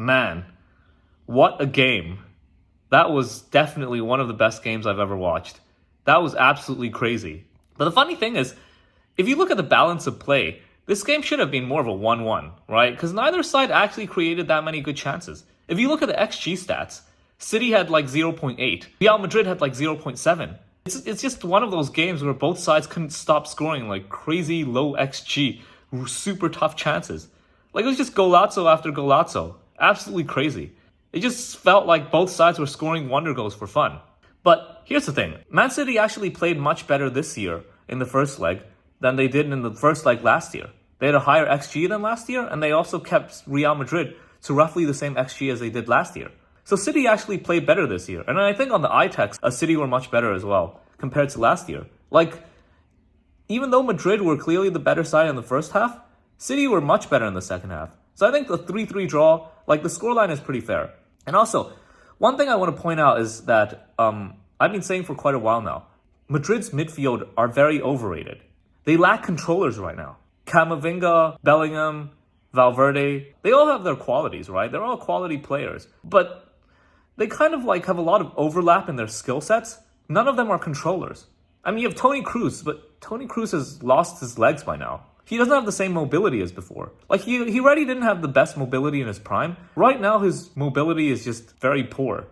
Man, what a game. That was definitely one of the best games I've ever watched. That was absolutely crazy. But the funny thing is, if you look at the balance of play, this game should have been more of a 1-1, right? Because neither side actually created that many good chances. If you look at the XG stats, City had like 0.8. Real Madrid had like 0.7. It's just one of those games where both sides couldn't stop scoring like crazy low XG, super tough chances. Like it was just golazo after golazo. Absolutely crazy. It just felt like both sides were scoring wonder goals for fun. But here's the thing. Man City actually played much better this year in the first leg than they did in the first leg last year. They had a higher XG than last year, and they also kept Real Madrid to roughly the same XG as they did last year. So City actually played better this year. And I think on the eye test, City were much better as well compared to last year. Like, even though Madrid were clearly the better side in the first half, City were much better in the second half. So I think the 3-3 draw, like the scoreline is pretty fair. And also, one thing I want to point out is that I've been saying for quite a while now, Madrid's midfield are very overrated. They lack controllers right now. Camavinga, Bellingham, Valverde, they all have their qualities, right? They're all quality players. But they kind of like have a lot of overlap in their skill sets. None of them are controllers. I mean, you have Toni Kroos, but Toni Kroos has lost his legs by now. He doesn't have the same mobility as before. Like, he already didn't have the best mobility in his prime. Right now, his mobility is just very poor.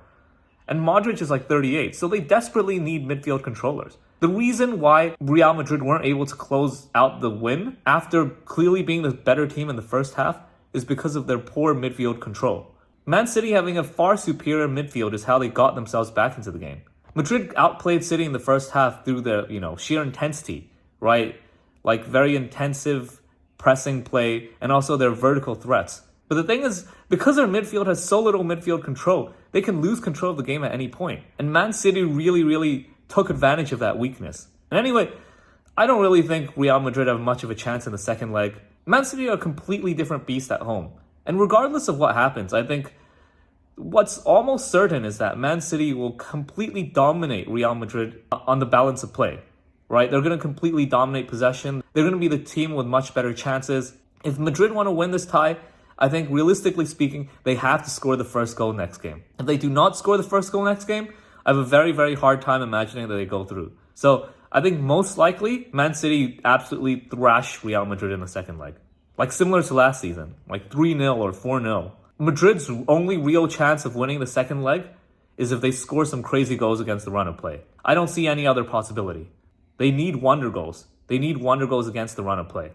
And Modric is like 38, so they desperately need midfield controllers. The reason why Real Madrid weren't able to close out the win after clearly being the better team in the first half is because of their poor midfield control. Man City having a far superior midfield is how they got themselves back into the game. Madrid outplayed City in the first half through their, sheer intensity, right? Like very intensive pressing play and also their vertical threats. But the thing is, because their midfield has so little midfield control, they can lose control of the game at any point. And Man City really took advantage of that weakness. And anyway, I don't really think Real Madrid have much of a chance in the second leg. Man City are a completely different beast at home. And regardless of what happens, I think what's almost certain is that Man City will completely dominate Real Madrid on the balance of play, right? They're going to completely dominate possession. They're going to be the team with much better chances. If Madrid want to win this tie, I think realistically speaking, they have to score the first goal next game. If they do not score the first goal next game, I have a very hard time imagining that they go through. So I think most likely, Man City absolutely thrash Real Madrid in the second leg. Like similar to last season, like 3-0 or 4-0. Madrid's only real chance of winning the second leg is if they score some crazy goals against the run of play. I don't see any other possibility. They need wonder goals. They need wonder goals against the run of play.